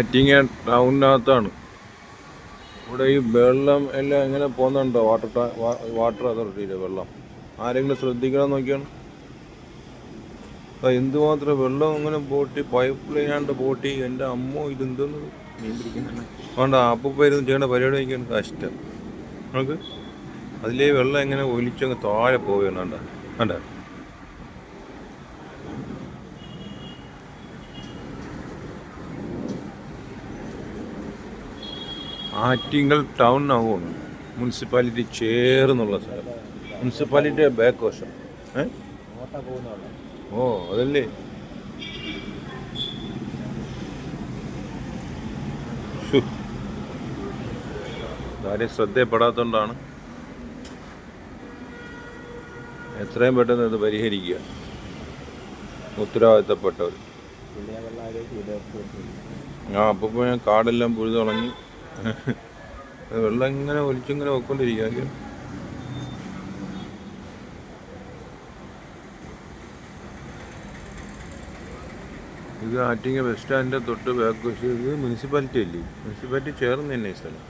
ആറ്റിങ്ങ ടൗണിനകത്താണ്. ഇവിടെ ഈ വെള്ളം എല്ലാം എങ്ങനെ പോകുന്നുണ്ടോ? വാട്ടർ അതോറിറ്റിയിലെ വെള്ളം ആരെങ്കിലും ശ്രദ്ധിക്കണം നോക്കിയാണ്. എന്തുമാത്രം വെള്ളം അങ്ങനെ പോട്ടി, പൈപ്പ് ലൈനാണ്ട് പോട്ടി. എൻ്റെ അമ്മോ, ഇതെന്തോന്ന് മീൻ പിടിക്കുന്ന വേണ്ട. അപ്പൂപ്പ ഇരുന്ന് ചെയ്യേണ്ട പരിപാടി നോക്കിയാണ്. കഷ്ടം നമുക്ക്. അതിലേ വെള്ളം എങ്ങനെ ഒലിച്ചങ്ങ് താഴെ പോവുകയാണ്. കണ്ട ആറ്റിങ്ങൽ ടൗൺ ആവുകയാണ്. മുനിസിപ്പാലിറ്റി ചേർന്നുള്ള സ്ഥലം. മുനിസിപ്പാലിറ്റിയുടെ ബാക്ക് വശം. ഓ, അതല്ലേ. കാര്യം ശ്രദ്ധയപ്പെടാത്തതുകൊണ്ടാണ്. എത്രയും പെട്ടെന്ന് ഇത് പരിഹരിക്കുക, ഉത്തരവാദിത്തപ്പെട്ടവർ. അപ്പോൾ ഞാൻ കാടെല്ലാം പുഴുതു കളഞ്ഞ് വെള്ളം ഇങ്ങനെ ഒലിച്ചിങ്ങനെ പോയിക്കൊണ്ടിരിക്കുക. ഇത് ആറ്റിങ്ങ ബസ് സ്റ്റാൻഡിൻ്റെ തൊട്ട് ബാക്ക് വശം. ഇത് മുനിസിപ്പാലിറ്റി അല്ലേ? മുനിസിപ്പാലിറ്റി ചേർന്ന് തന്നെ ഈ സ്ഥലം.